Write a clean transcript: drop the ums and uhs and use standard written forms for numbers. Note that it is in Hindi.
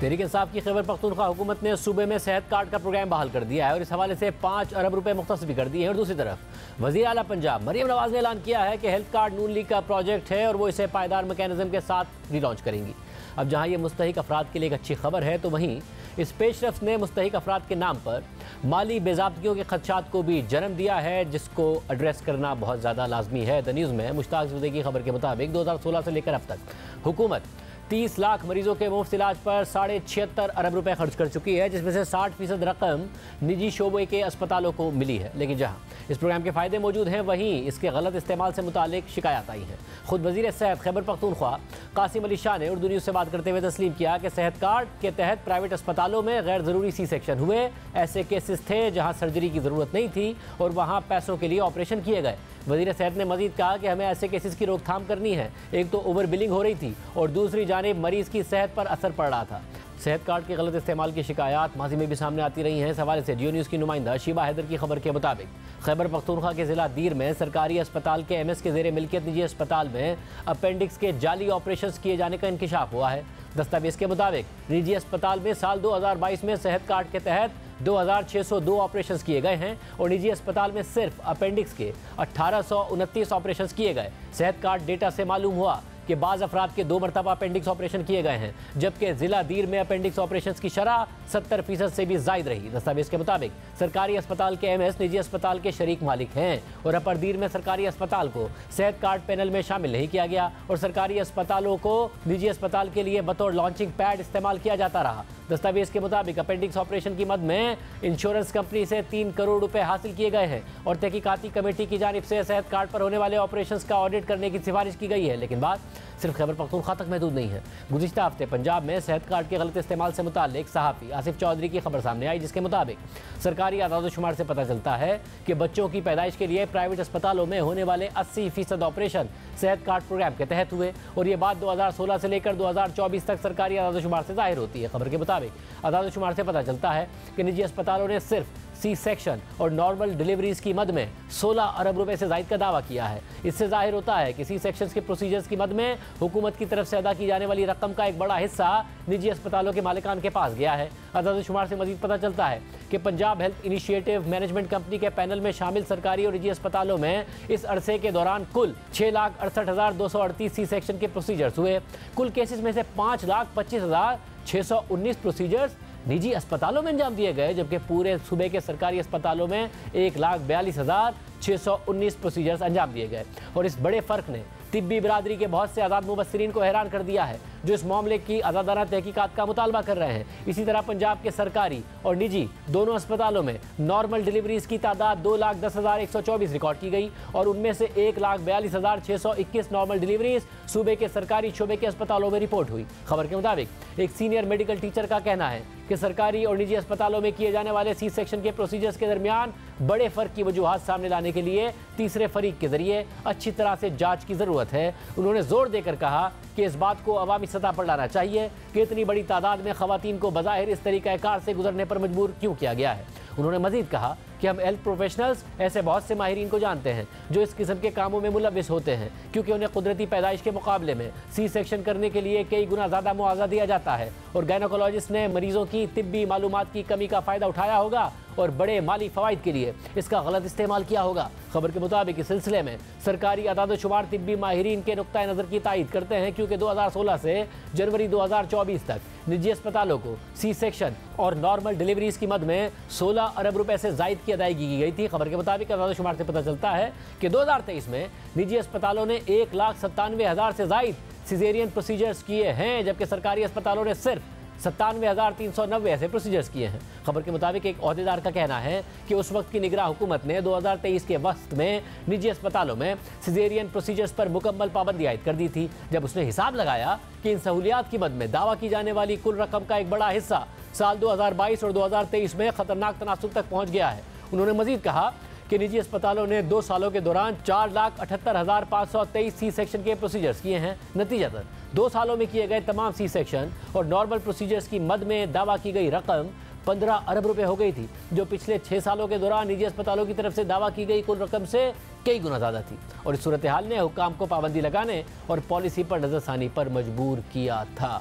तहरीक इंसाफ की खैबर पख्तूनख्वा हुकूमत ने सूबे में सेहत कार्ड का प्रोग्राम बहाल कर दिया है और इस हवाले से 5 अरब रुपए मुख्तस भी कर दिए हैं। और दूसरी तरफ वज़ीर आला पंजाब मरियम नवाज ने ऐलान किया है कि हेल्थ कार्ड नून लीग का प्रोजेक्ट है और वो इसे पायदार मैकेनिज्म के साथ रीलॉन्च करेंगी। अब जहाँ ये मुस्तहिक अफराद के लिए एक अच्छी खबर है, तो वहीं इस पेशरफ्त ने मुस्तहिक अफराद के नाम पर माली बेज़ाब्तियों के खदशात को भी जन्म दिया है, जिसको एड्रेस करना बहुत ज़्यादा लाजमी है। द न्यूज़ में मुश्ताक ज़ुबैदी की खबर के मुताबिक 2016 से लेकर अब तक हुकूमत 30 लाख मरीजों के मुफ्त इलाज पर 76.5 अरब रुपए खर्च कर चुकी है, जिसमें से 60% रकम निजी शोबे के अस्पतालों को मिली है। लेकिन जहां इस प्रोग्राम के फ़ायदे मौजूद हैं, वहीं इसके गलत इस्तेमाल से मुतालिक शिकायत आई है। खुद वज़ीर सेहत खैबर पख्तूनख्वा कासिम अली शाह ने उर्दू न्यूज़ से बात करते हुए तस्लीम किया कि सेहत कार्ड के तहत प्राइवेट अस्पतालों में गैर ज़रूरी सी सेक्शन हुए। ऐसे केसेस थे जहाँ सर्जरी की ज़रूरत नहीं थी और वहाँ पैसों के लिए ऑपरेशन किए गए। वज़ीर सेहत ने मजीद कहा कि हमें ऐसे केसेस की रोकथाम करनी है। एक तो ओवर बिलिंग हो रही थी और दूसरी जानिब मरीज़ की सेहत पर असर पड़ रहा था। सेहत कार्ड के गलत इस्तेमाल की शिकायत माजी में भी सामने आती रही हैं। इस हवाले से जियो न्यूज़ की नुमाइंदा शीबा हैदर की खबर के मुताबिक खैबर पख्तूनख्वा के ज़िला दीर में सरकारी अस्पताल के MS के ज़ेरे मिल्कियत निजी अस्पताल में अपेंडिक्स के जाली ऑपरेशन किए जाने का इंकिशाफ हुआ है। दस्तावेज़ के मुताबिक निजी अस्पताल में साल 2022 में सेहत कार्ड के तहत 2602 ऑपरेशन किए गए हैं और निजी अस्पताल में सिर्फ अपेंडिक्स के 1829 ऑपरेशन किए गए। सेहत कार्ड डेटा से मालूम हुआ कि बाज़ अफराद के 2 मरतबा अपेंडिक्स ऑपरेशन किए गए हैं, जबकि ज़िला दीर में अपेंडिक्स ऑपरेशन की शरह 70% से भी ज़ायद रही। दस्तावेज़ के मुताबिक सरकारी अस्पताल के MS निजी अस्पताल के शरीक मालिक हैं और अपर दीर में सरकारी अस्पताल को सेहत कार्ड पैनल में शामिल नहीं किया गया और सरकारी अस्पतालों को निजी अस्पताल के लिए बतौर लॉन्चिंग पैड इस्तेमाल किया जाता रहा। दस्तावेज़ के मुताबिक अपेंडिक्स ऑपरेशन की मद में इंश्योरेंस कंपनी से 3 करोड़ रुपए हासिल किए गए हैं और तहकीकाती कमेटी की जानिब से सेहत कार्ड पर होने वाले ऑपरेशंस का ऑडिट करने की सिफारिश की गई है। लेकिन बात सिर्फ खैबर पख्तूनख्वा तक महदूद नहीं है। गुज़िश्ता हफ्ते पंजाब में सेहत कार्ड के गलत इस्तेमाल से मुताल्लिक सहाफ़ी आसिफ चौधरी की खबर सामने आई, जिसके मुताबिक सरकारी आदाद-ओ-शुमार से पता चलता है कि बच्चों की पैदाइश के लिए प्राइवेट अस्पतालों में होने वाले 80% ऑपरेशन सेहत कार्ड प्रोग्राम के तहत हुए और ये बात 2016 से लेकर 2024 तक सरकारी आदाद-ओ-शुमार से जाहिर होती है। खबर के मुताबिक आदाद-ओ-शुमार से पता चलता है कि निजी अस्पतालों ने सिर्फ C सेक्शन और नॉर्मल डिलीवरीज की मद में 16 अरब रुपए से ज़ायद का दावा किया है। इससे जाहिर होता है कि C सेक्शन के प्रोसीजर्स की मद में हुकूमत की तरफ से अदा की जाने वाली रकम का एक बड़ा हिस्सा निजी अस्पतालों के मालिकान के पास गया है। आदाद-ओ-शुमार से मजीद पता चलता है कि Punjab health initiative management company के पैनल में शामिल सरकारी और निजी अस्पतालों में इस अरसे के दौरान कुल 6,68,238 C सेक्शन के प्रोसीजर्स हुए। कुल केसेस में से 5,25,619 प्रोसीजर्स निजी अस्पतालों में अंजाम दिए गए, जबकि पूरे सूबे के सरकारी अस्पतालों में 1,42,619 प्रोसीजर्स अंजाम दिए गए। और इस बड़े फ़र्क ने तिब्बी बिरादरी के बहुत से आज़ाद मुबस्सिरीन को हैरान कर दिया है, जो इस मामले की आज़ादाना तहकीकात का मुतालबा कर रहे हैं। इसी तरह पंजाब के सरकारी और निजी दोनों अस्पतालों में नॉर्मल डिलीवरीज की तादाद 2,10,124 रिकॉर्ड की गई और उनमें से 1,42,621 नॉर्मल डिलीवरीज सूबे के सरकारी शोबे के अस्पतालों में रिपोर्ट हुई। खबर के मुताबिक एक सीनियर मेडिकल टीचर का कहना है कि सरकारी और निजी अस्पतालों में किए जाने वाले C सेक्शन के प्रोसीजर्स के दरमियान बड़े फ़र्क की वजूहात सामने लाने के लिए तीसरे फरीक के जरिए अच्छी तरह से जांच की ज़रूरत है। उन्होंने जोर देकर कहा कि इस बात को अवामी सतह पर लाना चाहिए कि इतनी बड़ी तादाद में ख़वातीन को बज़ाहिर इस तरीक़ाकार से गुजरने पर मजबूर क्यों किया गया है। उन्होंने मज़ीद कहा कि हम हेल्थ प्रोफेशनल्स ऐसे बहुत से माहिरीन को जानते हैं जो इस किस्म के कामों में मुलविस होते हैं, क्योंकि उन्हें कुदरती पैदाइश के मुकाबले में C सेक्शन करने के लिए कई गुना ज़्यादा मुआवजा दिया जाता है और गायनोकोलॉजिस्ट ने मरीजों की तिब्बी मालूमात की कमी का फ़ायदा उठाया होगा और बड़े माली फ़वाइद के लिए इसका गलत इस्तेमाल किया होगा। खबर के मुताबिक इस सिलसिले में सरकारी आदाद-ओ-शुमार तिब्बी माहिरीन के नुक्ता नज़र की तायीद करते हैं, क्योंकि 2016 से जनवरी 2024 तक निजी अस्पतालों को C सेक्शन और नॉर्मल डिलीवरीज की मद में 16 अरब रुपए से ज़ायद की अदायगी की गई थी। खबर के मुताबिक आदाद-ओ-शुमार से पता चलता है कि 2023 में निजी अस्पतालों ने 1,97,000 से ज़ायद सिजेरियन प्रोसीजर्स किए हैं, जबकि सरकारी अस्पतालों ने सिर्फ 97,390 ऐसे प्रोसीजर्स किए हैं। खबर के मुताबिक एक ओहदेदार का कहना है कि उस वक्त की निगरान हुकूमत ने 2023 के वक्त में निजी अस्पतालों में सिजेरियन प्रोसीजर्स पर मुकम्मल पाबंदी आयद कर दी थी, जब उसने हिसाब लगाया कि इन सहूलियात की मद में दावा की जाने वाली कुल रकम का एक बड़ा हिस्सा साल 2022 और 2023 में खतरनाक तनासुब तक पहुँच गया है। उन्होंने मजीद कहा कि निजी अस्पतालों ने 2 सालों के दौरान 4,78,523 C सेक्शन के प्रोसीजर्स किए हैं। नतीजतन 2 सालों में किए गए तमाम C सेक्शन और नॉर्मल प्रोसीजर्स की मद में दावा की गई रकम 15 अरब रुपए हो गई थी, जो पिछले 6 सालों के दौरान निजी अस्पतालों की तरफ से दावा की गई कुल रकम से कई गुना ज़्यादा थी। और इस सूरत हाल ने हुक्काम को पाबंदी लगाने और पॉलिसी पर नजरसानी पर मजबूर किया था।